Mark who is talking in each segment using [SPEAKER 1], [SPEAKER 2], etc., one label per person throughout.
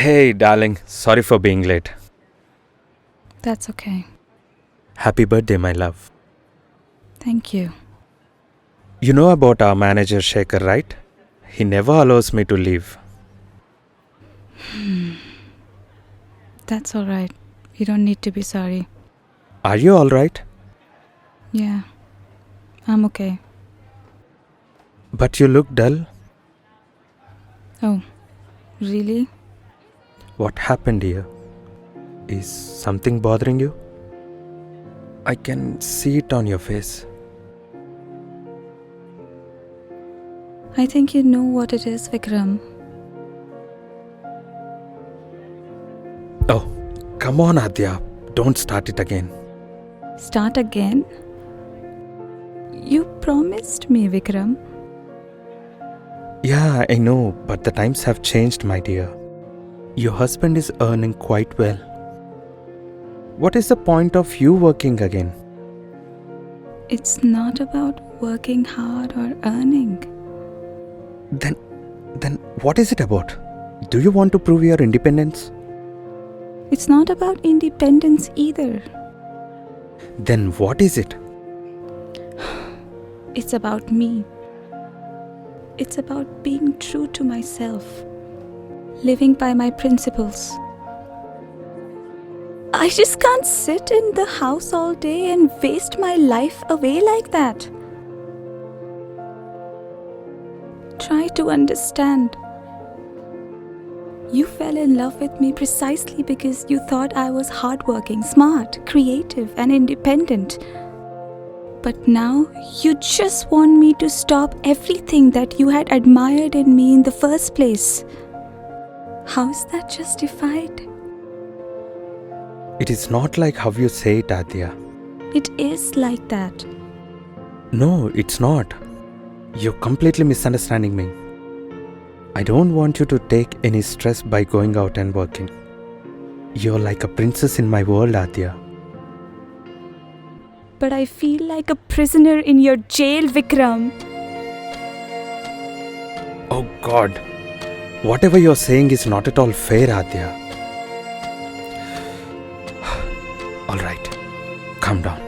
[SPEAKER 1] Hey, darling, sorry for being late.
[SPEAKER 2] That's okay.
[SPEAKER 1] Happy birthday, my love.
[SPEAKER 2] Thank you.
[SPEAKER 1] You know about our manager Shekhar, right? He never allows me to leave.
[SPEAKER 2] That's alright. You don't need to be sorry.
[SPEAKER 1] Are you alright?
[SPEAKER 2] Yeah, I'm okay.
[SPEAKER 1] But you look dull.
[SPEAKER 2] Oh, really?
[SPEAKER 1] What happened here? Is something bothering you? I can see it on your face.
[SPEAKER 2] I think you know what it is, Vikram.
[SPEAKER 1] Oh, come on, Adya. Don't start it again.
[SPEAKER 2] Start again? You promised me, Vikram.
[SPEAKER 1] Yeah, I know, but the times have changed, my dear. Your husband is earning quite well. What is the point of you working again?
[SPEAKER 2] It's not about working hard or earning.
[SPEAKER 1] Then what is it about? Do you want to prove your independence?
[SPEAKER 2] It's not about independence either.
[SPEAKER 1] Then what is it?
[SPEAKER 2] It's about me. It's about being true to myself. Living by my principles. I just can't sit in the house all day and waste my life away like that. Try to understand. You fell in love with me precisely because you thought I was hardworking, smart, creative, and independent. But now you just want me to stop everything that you had admired in me in the first place. How is that justified?
[SPEAKER 1] It is not like how you say it, Adya.
[SPEAKER 2] It is like that.
[SPEAKER 1] No, it's not. You're completely misunderstanding me. I don't want you to take any stress by going out and working. You're like a princess in my world, Adya.
[SPEAKER 2] But I feel like a prisoner in your jail, Vikram.
[SPEAKER 1] Oh God. Whatever you're saying is not at all fair, Adya. Alright, calm down.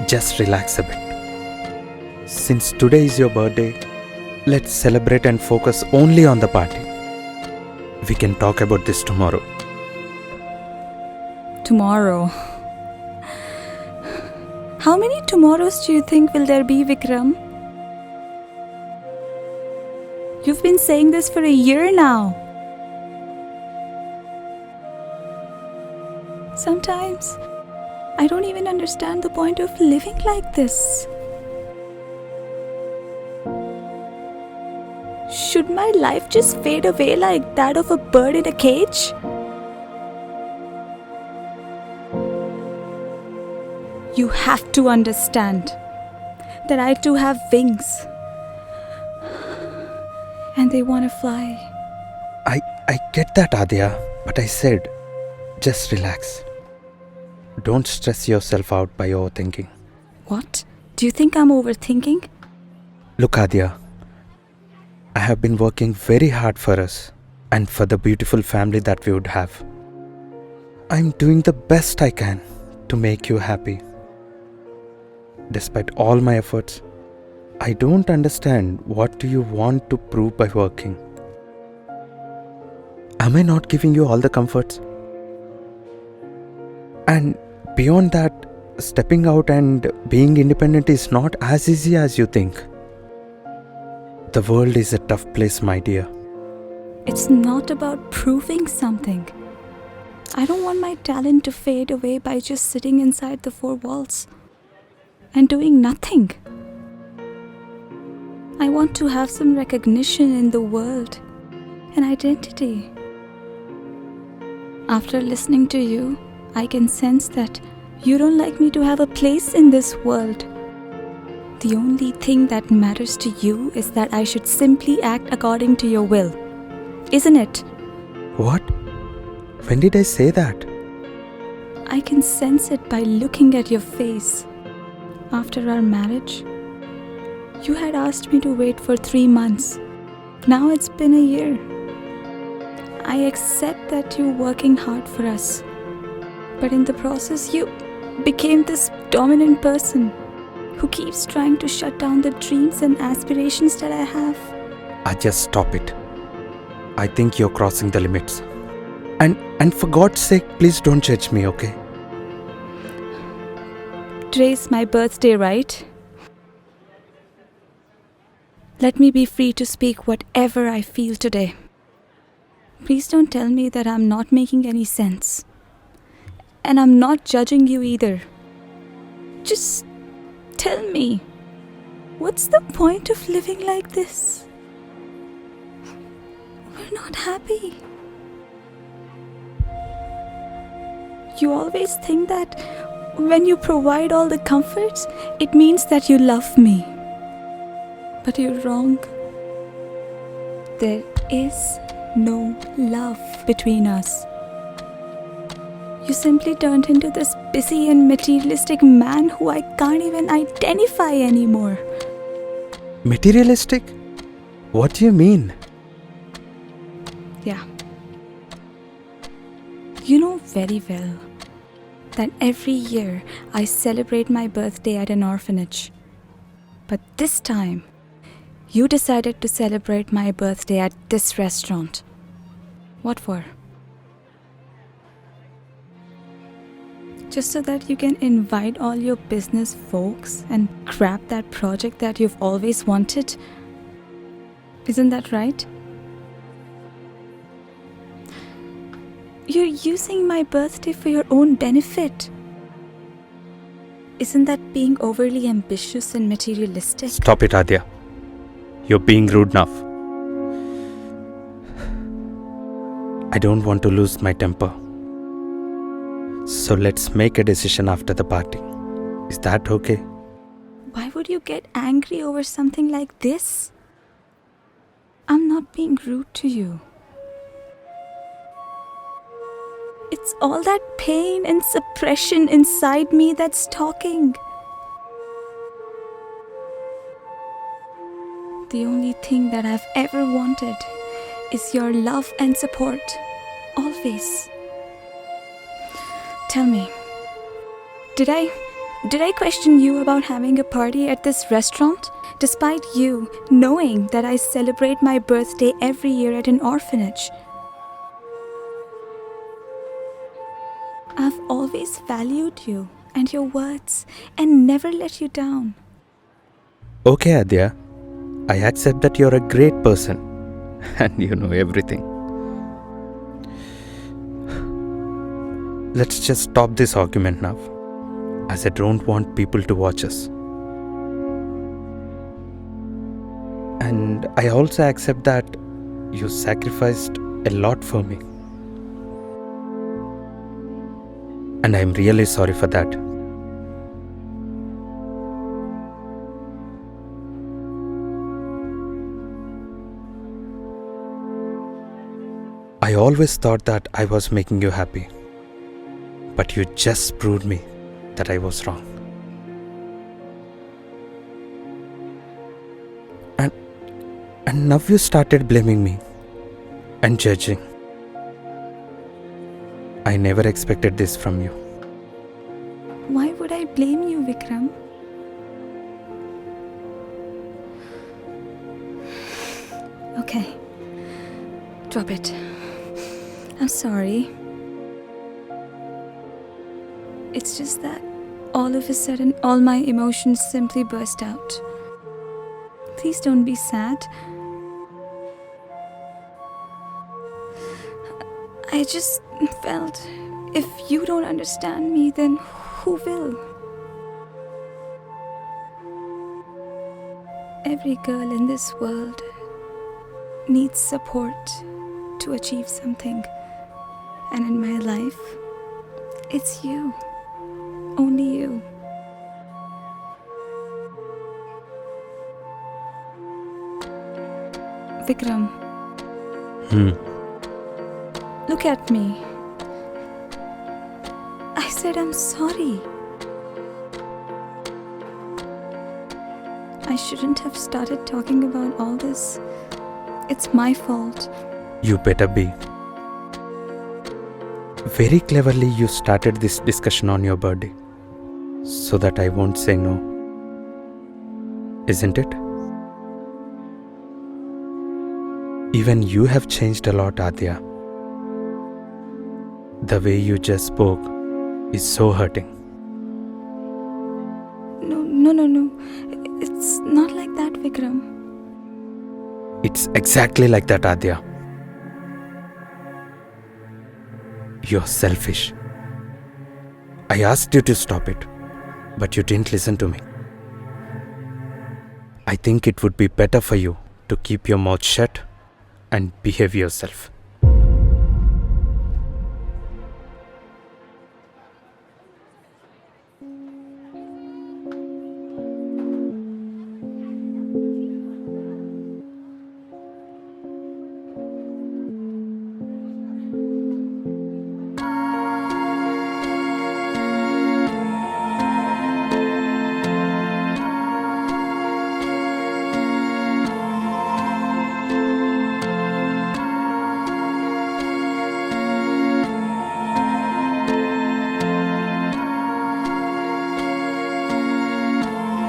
[SPEAKER 1] Just relax a bit. Since today is your birthday, let's celebrate and focus only on the party. We can talk about this tomorrow.
[SPEAKER 2] Tomorrow. How many tomorrows do you think will there be, Vikram? You've been saying this for a year now. Sometimes, I don't even understand the point of living like this. Should my life just fade away like that of a bird in a cage? You have to understand that I too have wings. And they want to fly.
[SPEAKER 1] I get that, Adya, but I said, just relax. Don't stress yourself out by overthinking.
[SPEAKER 2] What? Do you think I'm overthinking?
[SPEAKER 1] Look, Adya, I have been working very hard for us and for the beautiful family that we would have. I'm doing the best I can to make you happy. Despite all my efforts, I don't understand what do you want to prove by working. Am I not giving you all the comforts? And beyond that, stepping out and being independent is not as easy as you think. The world is a tough place, my dear.
[SPEAKER 2] It's not about proving something. I don't want my talent to fade away by just sitting inside the four walls and doing nothing. I want to have some recognition in the world, an identity. After listening to you, I can sense that you don't like me to have a place in this world. The only thing that matters to you is that I should simply act according to your will. Isn't it?
[SPEAKER 1] What? When did I say that?
[SPEAKER 2] I can sense it by looking at your face. After our marriage, you had asked me to wait for 3 months. Now it's been a year. I accept that you're working hard for us. But in the process, you became this dominant person who keeps trying to shut down the dreams and aspirations that I have.
[SPEAKER 1] Just stop it. I think you're crossing the limits. And for God's sake, please don't judge me, okay?
[SPEAKER 2] Today's my birthday, right? Let me be free to speak whatever I feel today. Please don't tell me that I'm not making any sense. And I'm not judging you either. Just tell me, what's the point of living like this? We're not happy. You always think that when you provide all the comforts, it means that you love me. But you're wrong. There is no love between us. You simply turned into this busy and materialistic man who I can't even identify anymore.
[SPEAKER 1] Materialistic? What do you mean?
[SPEAKER 2] Yeah. You know very well that every year I celebrate my birthday at an orphanage. But this time, you decided to celebrate my birthday at this restaurant. What for? Just so that you can invite all your business folks and grab that project that you've always wanted? Isn't that right? You're using my birthday for your own benefit. Isn't that being overly ambitious and materialistic?
[SPEAKER 1] Stop it, Adya. You're being rude enough. I don't want to lose my temper. So let's make a decision after the party. Is that okay?
[SPEAKER 2] Why would you get angry over something like this? I'm not being rude to you. It's all that pain and suppression inside me that's talking. The only thing that I've ever wanted is your love and support. Always. Tell me, did I question you about having a party at this restaurant, despite you knowing that I celebrate my birthday every year at an orphanage? I've always valued you and your words and never let you down.
[SPEAKER 1] Okay, Adya. I accept that you're a great person and you know everything. Let's just stop this argument now, as I don't want people to watch us. And I also accept that you sacrificed a lot for me. And I'm really sorry for that. I always thought that I was making you happy. But you just proved me that I was wrong. And now you started blaming me and judging. I never expected this from you.
[SPEAKER 2] Why would I blame you, Vikram? Okay, drop it. I'm sorry. It's just that all of a sudden all my emotions simply burst out. Please don't be sad. I just felt if you don't understand me, then who will? Every girl in this world needs support to achieve something. And in my life, it's you. Only you. Vikram. Look at me. I said I'm sorry. I shouldn't have started talking about all this. It's my fault.
[SPEAKER 1] You better be. Very cleverly, you started this discussion on your birthday so that I won't say no. Isn't it? Even you have changed a lot, Adya. The way you just spoke is so hurting.
[SPEAKER 2] No. It's not like that, Vikram.
[SPEAKER 1] It's exactly like that, Adya. You're selfish. I asked you to stop it, but you didn't listen to me. I think it would be better for you to keep your mouth shut and behave yourself.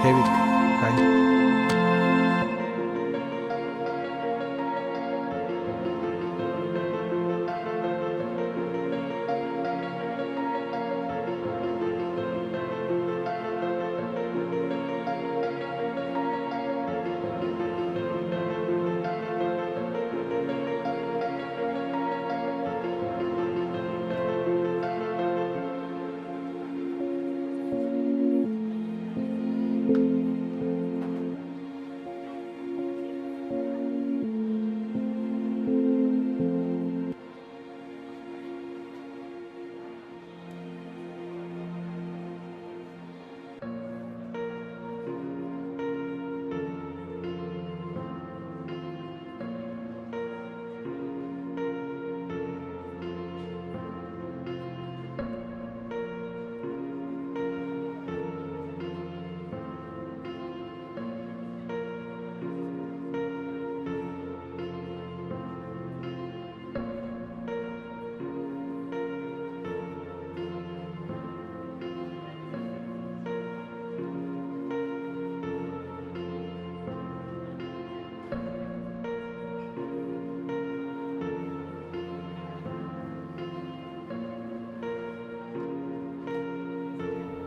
[SPEAKER 1] Hey Vic, hi.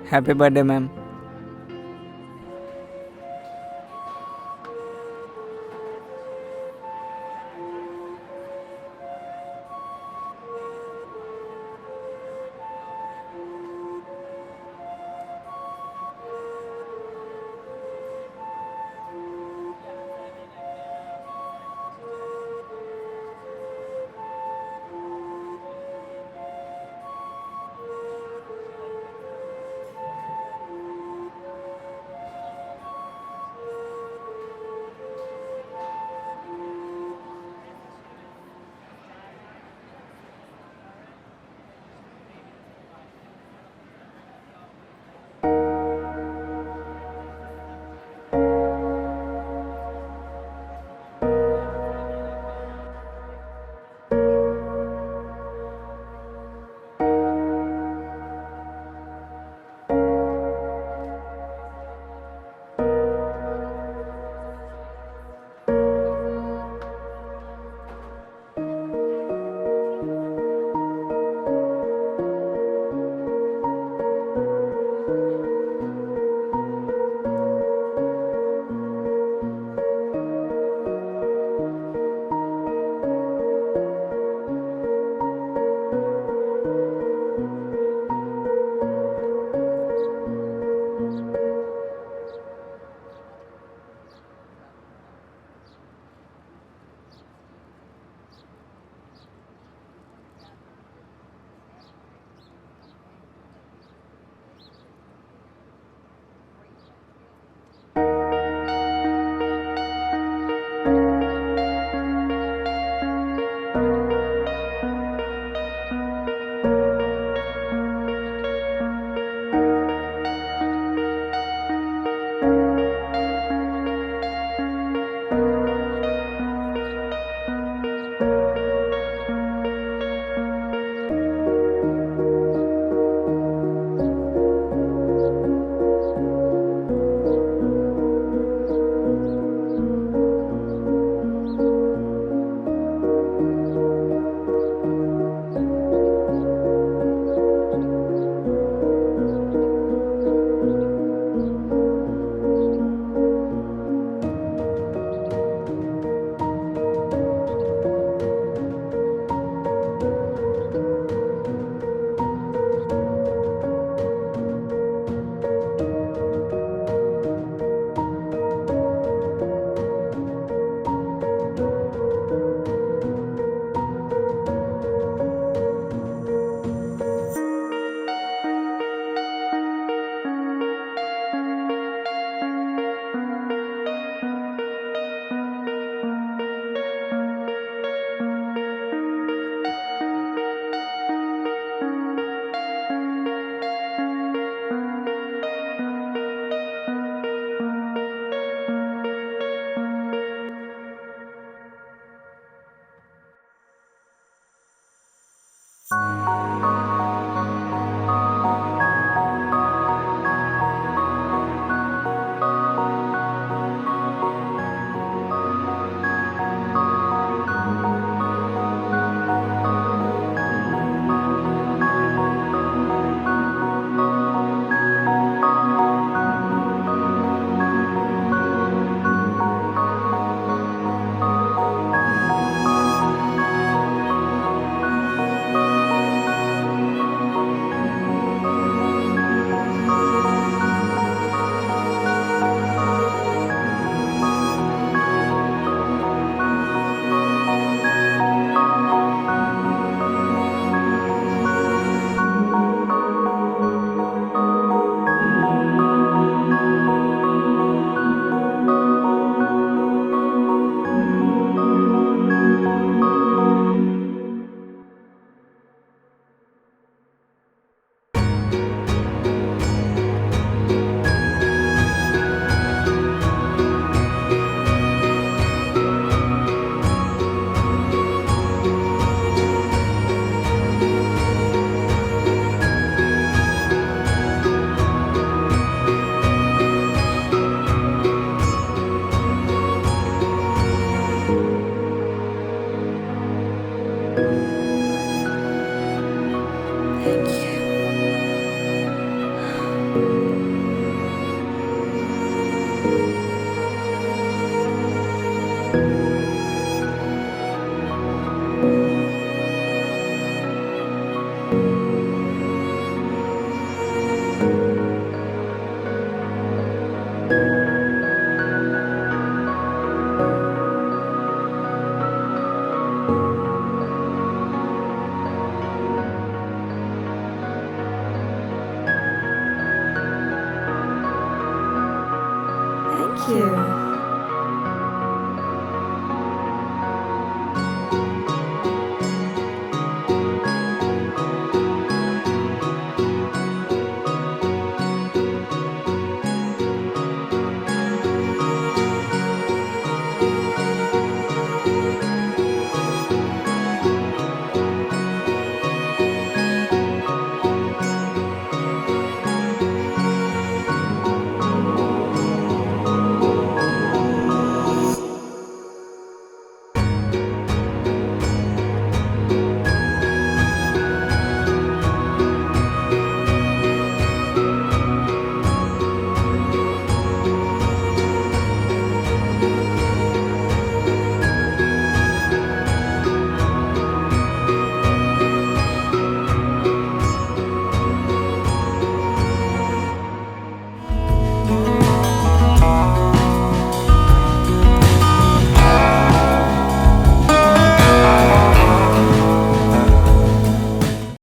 [SPEAKER 3] Happy birthday, ma'am.
[SPEAKER 2] Thank you. Thank you.